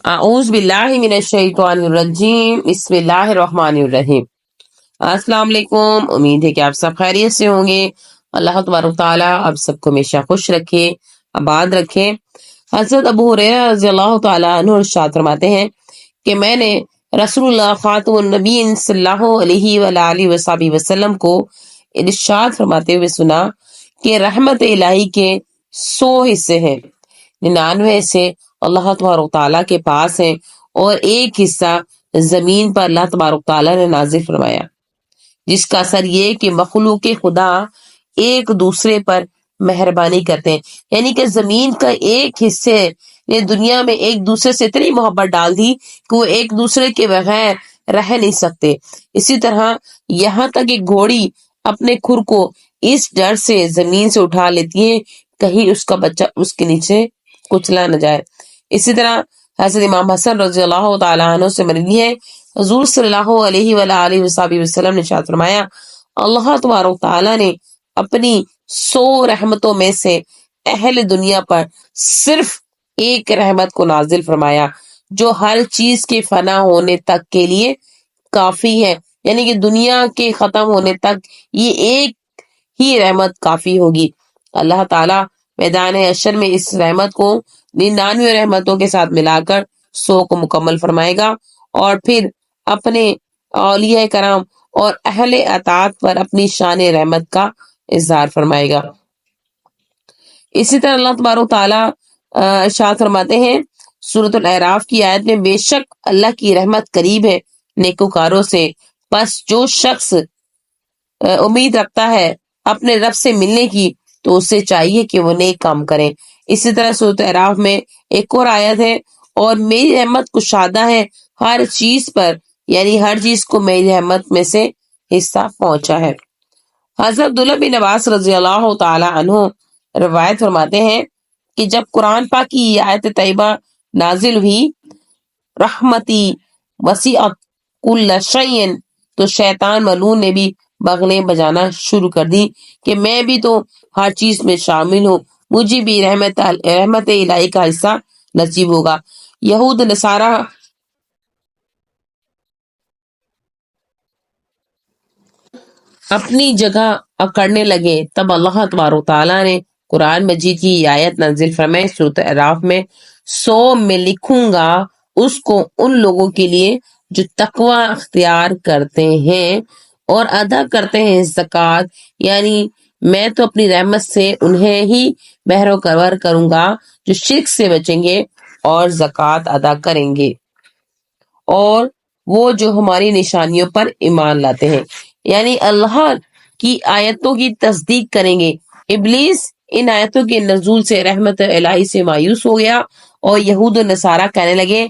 اعوذ باللہ من الشیطان الرجیم، بسم اللہ الرحمن الرحیم۔ السلام علیکم، امید ہے کہ آپ سب خیریت سے ہوں گے۔ اللہ تبارک تعالیٰ آپ سب کو ہمیشہ خوش رکھے، آباد رکھے۔ حضرت ابو ہریرہ رضی اللہ تعالیٰ عنہ ارشاد فرماتے ہیں کہ میں نے رسول اللہ خاتم النبیین صلی اللہ علیہ وآلہ وصحبہ وسلم کو ارشاد فرماتے ہوئے سنا کہ رحمت الہی کے 100 حصے ہیں، 99 حصے اللہ تبارک تعالیٰ کے پاس ہیں اور ایک حصہ زمین پر اللہ تبارک تعالیٰ نے نازل فرمایا، جس کا اثر یہ کہ مخلوق خدا ایک دوسرے پر مہربانی کرتے ہیں۔ یعنی کہ زمین کا ایک حصے نے دنیا میں ایک دوسرے سے اتنی محبت ڈال دی کہ وہ ایک دوسرے کے بغیر رہ نہیں سکتے۔ اسی طرح یہاں تک کہ گھوڑی اپنے کھر کو اس ڈر سے زمین سے اٹھا لیتی ہے کہیں اس کا بچہ اس کے نیچے کچلا نہ جائے۔ اسی طرح حضرت امام حسن رضی اللہ تعالیٰ عنہ سے مروی ہے، حضور صلی اللہ علیہ وآلہ وسلم نے ارشاد فرمایا، اللہ تبارک تعالیٰ نے اپنی 100 رحمتوں میں سے اہل دنیا پر صرف ایک رحمت کو نازل فرمایا جو ہر چیز کے فنا ہونے تک کے لیے کافی ہے۔ یعنی کہ دنیا کے ختم ہونے تک یہ ایک ہی رحمت کافی ہوگی۔ اللہ تعالیٰ میدان حشر میں اس رحمت کو 99 رحمتوں کے ساتھ ملا کر 100 کو مکمل فرمائے گا اور پھر اپنے اولیاء کرام اور اہل اطاعت پر اپنی شان رحمت کا اظہار فرمائے گا۔ اسی طرح اللہ تبارک تعالیٰ ارشاد فرماتے ہیں سورۃ الاعراف کی آیت میں، بے شک اللہ کی رحمت قریب ہے نیکوکاروں سے، پس جو شخص امید رکھتا ہے اپنے رب سے ملنے کی تو اسے چاہیے کہ وہ نیک کام کریں۔ اسی طرح سورۃ اعراف میں ایک اور آیت ہے، اور میری رحمت کشادہ ہے ہر چیز پر، یعنی ہر چیز کو میری رحمت میں سے حصہ پہنچا ہے۔ حضرت عبداللہ بن عباس رضی اللہ تعالی عنہ روایت فرماتے ہیں کہ جب قرآن پاک کی یہ آیت طیبہ نازل ہوئی، رحمتی وسعت کل شیء، تو شیطان ملعون نے بھی بغلیں بجانا شروع کر دی کہ میں بھی تو ہر چیز میں شامل ہوں، مجھے بھی رحمت الہی کا حصہ نصیب ہوگا۔ یہود نصارہ اپنی جگہ اکڑنے لگے، تب اللہ تبارک تعالیٰ نے قرآن مجید کی آیت نازل فرمائی سورۃ اعراف میں، 100 میں لکھوں گا اس کو ان لوگوں کے لیے جو تقوی اختیار کرتے ہیں اور ادا کرتے ہیں زکوٰۃ، یعنی میں تو اپنی رحمت سے انہیں ہی بہروکور کروں گا جو شرک سے بچیں گے اور زکوٰۃ ادا کریں گے، اور وہ جو ہماری نشانیوں پر ایمان لاتے ہیں، یعنی اللہ کی آیتوں کی تصدیق کریں گے۔ ابلیس ان آیتوں کے نزول سے رحمت الہی سے مایوس ہو گیا اور یہود و نصارہ کہنے لگے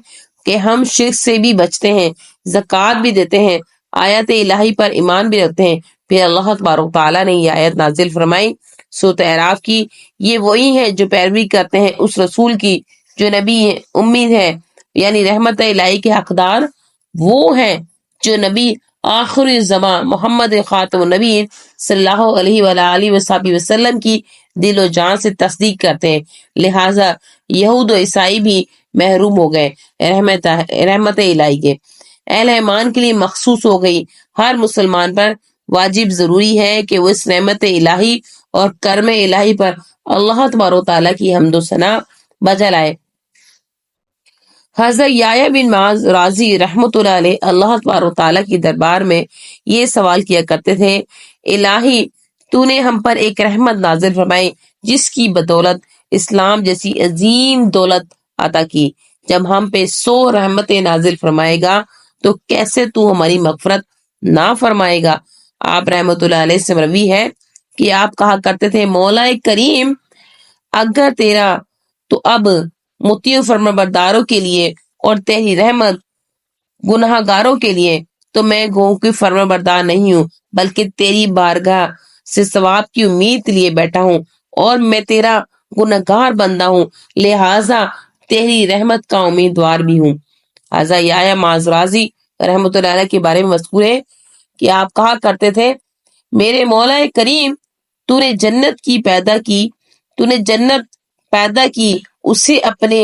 کہ ہم شرک سے بھی بچتے ہیں، زکوٰۃ بھی دیتے ہیں، آیت الہی پر ایمان بھی رکھتے ہیں۔ پھر اللہ تبارک تعالیٰ نے یہ آیت نازل فرمائی سورۃ اعراف کی، یہ وہی ہیں جو پیروی کرتے ہیں اس رسول کی جو نبی امید ہے، یعنی رحمت الہی کے حقدار وہ ہیں جو نبی آخر زمان محمد خاتم النبی صلی اللہ علیہ وآلہ وصحبہ وسلم کی دل و جان سے تصدیق کرتے ہیں، لہٰذا یہود و عیسائی بھی محروم ہو گئے رحمت الہی کے۔ اہل ایمان کے لیے مخصوص ہو گئی، ہر مسلمان پر واجب ضروری ہے کہ وہ اس رحمت الہی اور کرم الہی پر اللہ تبارک تعالیٰ کی حمد و ثنا بجا لائے۔ حضرت یحییٰ بن معاذ رازی رحمۃ اللہ علیہ اللہ تبارک تعالیٰ کی دربار میں یہ سوال کیا کرتے تھے، الہی تو نے ہم پر ایک رحمت نازل فرمائی جس کی بدولت اسلام جیسی عظیم دولت عطا کی، جب ہم پہ 100 رحمتیں نازل فرمائے گا تو کیسے تو ہماری مغفرت نہ فرمائے گا۔ آپ رحمۃ اللہ علیہ سے مروی ہے کہ آپ کہا کرتے تھے، مولا کریم اگر تیرا تو اب مطیع فرمانبرداروں کے لیے اور تیری رحمت گناہ گاروں کے لیے، تو میں گو کی فرمانبردار نہیں ہوں بلکہ تیری بارگاہ سے ثواب کی امید لیے بیٹھا ہوں، اور میں تیرا گناہ گار بندہ ہوں، لہٰذا تیری رحمت کا امیدوار بھی ہوں۔ حضرت یحییٰ معاذ رازی رحمۃ اللہ علیہ کے بارے میں مذکور ہے کہ آپ کہا کرتے تھے، میرے مولا کریم تو نے جنت پیدا کی اسے اپنے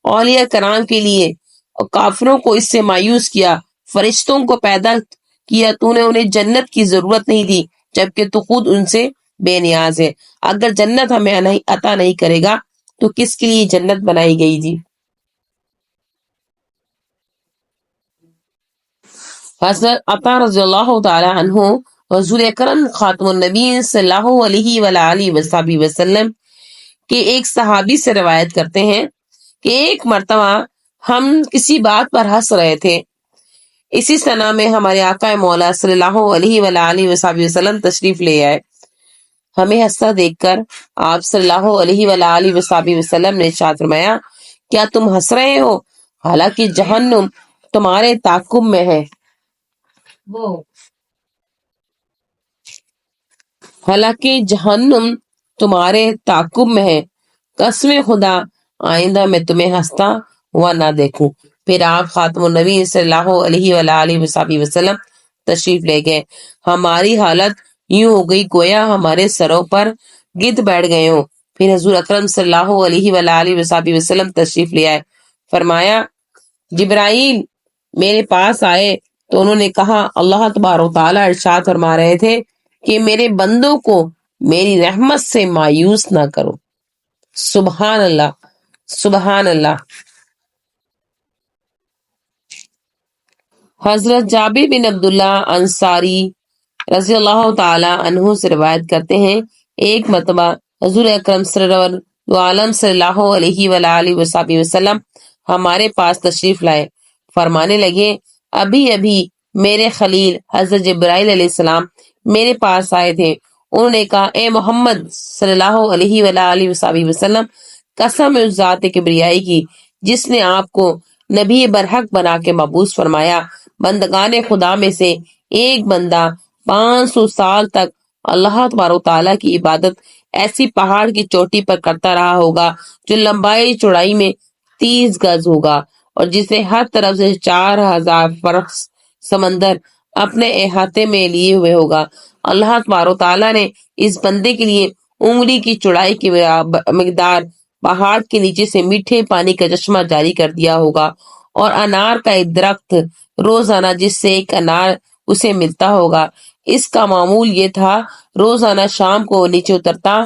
اولیاء کرام کے لیے اور کافروں کو اس سے مایوس کیا، فرشتوں کو پیدا کیا، تو نے انہیں جنت کی ضرورت نہیں دی جبکہ تو خود ان سے بے نیاز ہے۔ اگر جنت ہمیں عطا نہیں کرے گا تو کس کے لیے جنت بنائی گئی جی؟ حضرت عطا رضی اللہ تعالی عنہ حضور اکرم خاتم النبی صلی اللہ علیہ وآلہ وصحبہ وسلم کے ایک صحابی سے روایت کرتے ہیں کہ ایک مرتبہ ہم کسی بات پر ہنس رہے تھے، اسی سنا میں ہمارے آقا مولا صلی اللہ علیہ وآلہ وصحبہ وسلم تشریف لے آئے۔ ہمیں ہنستا دیکھ کر آپ صلی اللہ علیہ وآلہ وصحبہ وسلم نے ارشاد فرمایا، کیا تم ہنس رہے ہو حالانکہ جہنم تمہارے تعاقب میں ہے؟ حالانکہ جہنم تمہارے تعاقب میں ہے، قسم خدا آئندہ میں تمہیں ہنستا ہوا نہ دیکھوں۔ پھر آپ خاتم النبی صلی اللہ علیہ وآلہ وصحبہ وسلم تشریف لے گئے۔ ہماری حالت یوں ہو گئی گویا ہمارے سروں پر گدھ بیٹھ گئے ہوں۔ پھر حضور اکرم صلی اللہ علیہ وآلہ وصحبہ وسلم تشریف لے آئے، فرمایا جبرائیل میرے پاس آئے تو انہوں نے کہا اللہ تبارک و تعالیٰ ارشاد فرما رہے تھے کہ میرے بندوں کو میری رحمت سے مایوس نہ کرو۔ سبحان اللہ، سبحان اللہ۔ حضرت جابر بن عبداللہ انصاری رضی اللہ تعالی عنہ سے روایت کرتے ہیں، ایک مرتبہ حضور اکرم صلی اللہ علیہ وآلہ وصحبہ وسلم ہمارے پاس تشریف لائے، فرمانے لگے ابھی ابھی میرے خلیل حضرت جبرائیل علیہ السلام میرے پاس آئے تھے، انہوں نے کہا اے محمد صلی اللہ علیہ وآلہ وصحبہ وسلم، قسم اس ذات کبریائی کی جس نے آپ کو نبی برحق بنا کے مبعوث فرمایا، بندگان خدا میں سے ایک بندہ 500 سال تک اللہ تبارک تعالیٰ کی عبادت ایسی پہاڑ کی چوٹی پر کرتا رہا ہوگا جو لمبائی چوڑائی میں 30 گز ہوگا اور جسے ہر طرف سے 4000 فرق سمندر اپنے احاطے میں لیے ہوئے ہوگا۔ اللہ تبارک تعالیٰ نے اس بندے کے لیے انگلی کی چوڑائی کی مقدار پہاڑ کے نیچے سے میٹھے پانی کا چشمہ جاری کر دیا ہوگا، اور انار کا ایک درخت روزانہ جس سے ایک انار اسے ملتا ہوگا، اس کا معمول یہ تھا روزانہ شام کو نیچے اترتا،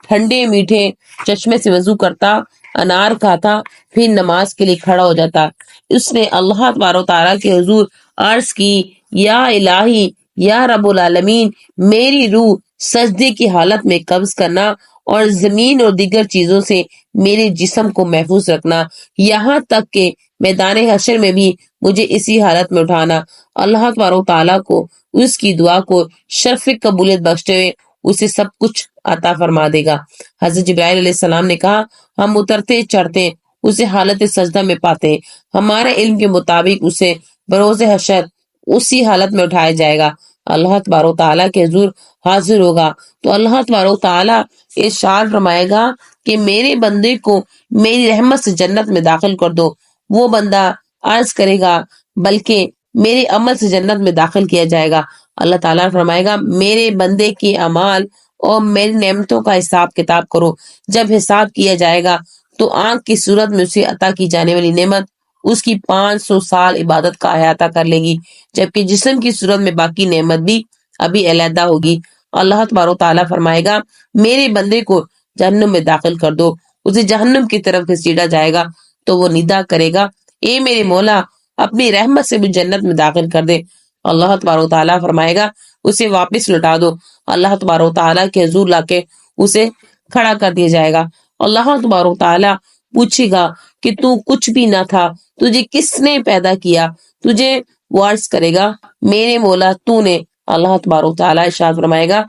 ٹھنڈے میٹھے چشمے سے وضو کرتا، انار کھاتا، پھر نماز کے لیے کھڑا ہو جاتا۔ اس نے اللہ تبارک تعالیٰ کے حضور عرض کی یا الہی یا رب العالمین، میری روح سجدے کی حالت میں قبض کرنا اور زمین اور دیگر چیزوں سے میرے جسم کو محفوظ رکھنا، یہاں تک کہ میدان حشر میں بھی مجھے اسی حالت میں اٹھانا۔ اللہ تبارک تعالیٰ کو اس کی دعا کو شرف قبولیت بخشتے ہوئے اسے سب کچھ عطا فرما دے گا۔ حضرت جبرائیل علیہ السلام نے کہا ہم اترتے چڑھتے اسے حالت سجدہ میں پاتے ہیں، ہمارے علم کے مطابق اسے بروز حشر اسی حالت میں اٹھایا جائے گا، اللہ تبارک تعالیٰ کے حضور حاضر ہوگا تو اللہ تبارک تعالیٰ ارشاد فرمائے گا کہ میرے بندے کو میری رحمت سے جنت میں داخل کر دو۔ وہ بندہ عرض کرے گا بلکہ میرے عمل سے جنت میں داخل کیا جائے گا۔ اللہ تعالیٰ فرمائے گا میرے بندے کے اعمال اور میری نعمتوں کا حساب کتاب کرو، جب حساب کیا جائے گا تو آنکھ کی صورت میں اسے عطا کی جانے والی نعمت اس کی 500 سال عبادت کا احاطہ کر لے گی، جبکہ جسم کی صورت میں باقی نعمت بھی ابھی علیحدہ ہوگی۔ اللہ تبارک تعالیٰ فرمائے گا میرے بندے کو جہنم میں داخل کر دو، اسے جہنم کی طرف گھسیٹا جائے گا تو وہ ندا کرے گا اے میرے مولا اپنی رحمت سے بھی جنت میں داخل کر دے۔ اللہ تبارک تعالیٰ فرمائے گا اسے واپس لوٹا دو، اللہ تبارک تعالیٰ کے حضور لا کے اسے کھڑا کر دیا جائے گا۔ اللہ تبارک تعالیٰ پوچھے گا کہ تو کچھ بھی نہ تھا، تجھے کس نے پیدا کیا؟ تجھے وہ عرض کرے گا میرے مولا تو نے۔ اللہ تبارک تعالیٰ ارشاد فرمائے گا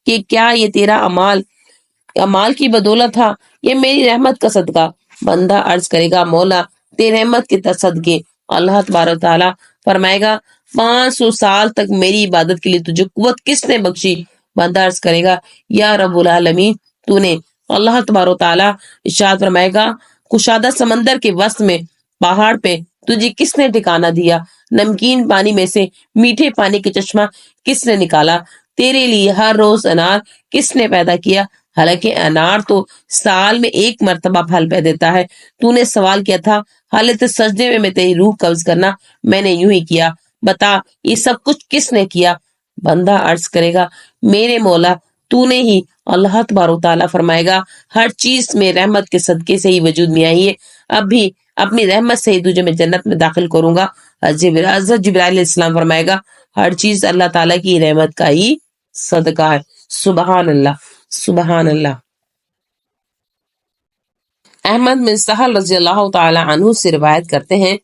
کہ کیا یہ تیرا اعمال کی بدولت تھا یہ میری رحمت کا صدقہ؟ بندہ عرض کرے گا مولا تیری رحمت کے صدقے۔ اللہ تبارک تعالیٰ فرمائے گا 500 سال تک میری عبادت کے لیے تجھے قوت کس نے بخشی؟ بندہ عرض کرے گا یا رب العالمین تو نے۔ اللہ تبارک تعالیٰ ارشاد فرمائے گا کشادہ سمندر کے وسط میں پہاڑ پہ تجھے کس نے ٹھکانہ دیا؟ نمکین پانی میں سے میٹھے پانی کے چشمہ کس نے نکالا؟ تیرے لیے ہر روز انار کس نے پیدا کیا؟ حالانکہ انار تو سال میں ایک مرتبہ پھل پہ دیتا ہے. تو نے سوال کیا تھا حالت سجدے میں تیری روح قبض کرنا، میں نے یوں ہی کیا. بتا یہ سب کچھ کس نے کیا؟ بندہ عرض کرے گا میرے مولا تو نے ہی. اللہ تبارک تعالیٰ فرمائے گا ہر چیز میں رحمت کے صدقے سے ہی وجود میں آئی ہے، اب بھی اپنی رحمت سے ہی تجھے میں جنت میں داخل کروں گا. حضرت جبرائیل علیہ السلام فرمائے گا ہر چیز اللہ تعالیٰ کی رحمت کا ہی صدقہ ہے. سبحان اللہ، سبحان اللہ. احمد بن سہل رضی اللہ تعالی عنہ سے روایت کرتے ہیں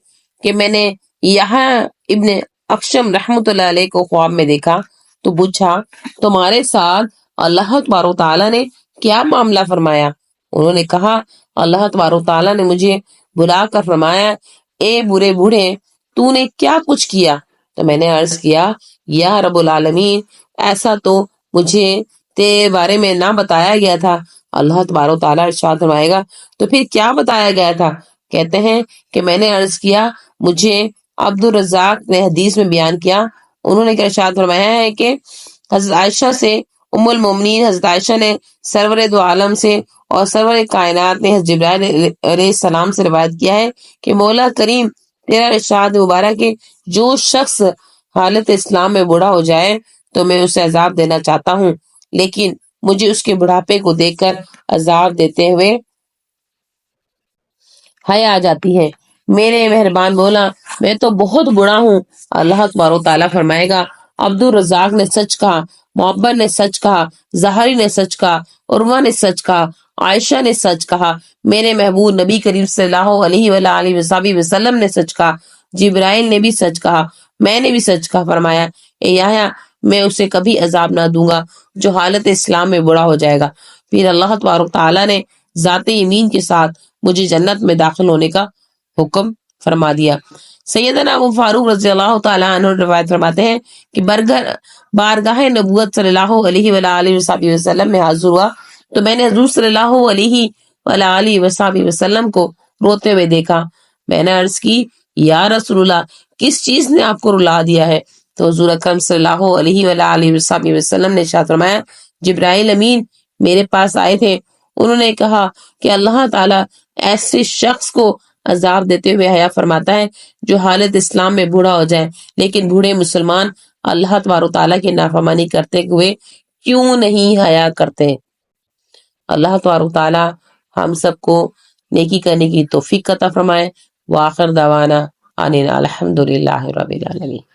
کہ میں نے یہاں ابن اقشم رحمت اللہ علیہ کو خواب میں دیکھا تو پوچھا تمہارے ساتھ اللہ تبارک تعالیٰ نے کیا معاملہ فرمایا؟ انہوں نے کہا اللہ تبارک تعالیٰ نے مجھے بلا کر فرمایا اے برے بوڑھے تو نے کیا کچھ کیا؟ تو میں نے عرض کیا یا رب العالمین ایسا تو مجھے تیرے بارے میں نہ بتایا گیا تھا. اللہ تبارک تعالیٰ ارشاد فرمائے گا تو پھر کیا بتایا گیا تھا؟ کہتے ہیں کہ میں نے عرض کیا مجھے عبد الرزاق نے حدیث میں بیان کیا. انہوں نے ارشاد فرمایا ہے کہ حضرت عائشہ سے ام المومنین حضرت عائشہ نے سرور دو عالم سے اور سرور کائنات نے حضرت جبرائیل علیہ السلام سے روایت کیا ہے کہ مولا کریم تیرا ارشاد مبارک ہے جو شخص حالت اسلام میں بوڑھا ہو جائے تو میں اسے عذاب دینا چاہتا ہوں، لیکن مجھے اس کے بڑھاپے کو دیکھ کر عذاب دیتے ہوئے حیا آ جاتی ہے. میرے مہربان مولا میں تو بہت بڑا ہوں. اللہ تبارک تعالیٰ فرمائے گا عبد الرزاق نے سچ کہا، محبت نے سچ کہا، ظاہری نے سچ کہا، عروہ نے سچ کہا، عائشہ نے سچ کہا، میرے محبوب نبی کریم صلی اللہ علیہ وآلہ وسلم نے سچ کہا، جبرائیل نے بھی سچ کہا، میں نے بھی سچ کہا. فرمایا اے یحییٰ میں اسے کبھی عذاب نہ دوں گا جو حالت اسلام میں بڑا ہو جائے گا. پھر اللہ تبارک تعالیٰ نے ذات یمین کے ساتھ مجھے جنت میں داخل ہونے کا حکم فرما دیا. سیدنا ابو فاروق رضی اللہ تعالیٰ عنہ روایت فرماتے ہیں کہ بارگاہ نبوت صلی اللہ علیہ وآلہ وسلم میں حاضر ہوا تو میں نے حضور صلی اللہ علیہ وآلہ وسلم کو روتے ہوئے دیکھا. میں نے عرض کی یا رسول اللہ کس چیز نے آپ کو رلا دیا ہے؟ تو حضور اکرم صلی اللہ علیہ وآلہ وسلم نے ارشاد فرمایا جبرائیل امین میرے پاس آئے تھے، انہوں نے کہا کہ اللہ تعالیٰ ایسے شخص کو عذاب دیتے ہوئے حیا فرماتا ہے جو حالت اسلام میں بوڑھا ہو جائے، لیکن بوڑھے مسلمان اللہ تبارک تعالیٰ کی نافرمانی کرتے ہوئے کیوں نہیں حیا کرتے؟ اللہ تبارک تعالیٰ ہم سب کو نیکی کرنے کی توفیق عطا فرمائے. وآخر دعوانا ان الحمدللہ رب العالمین.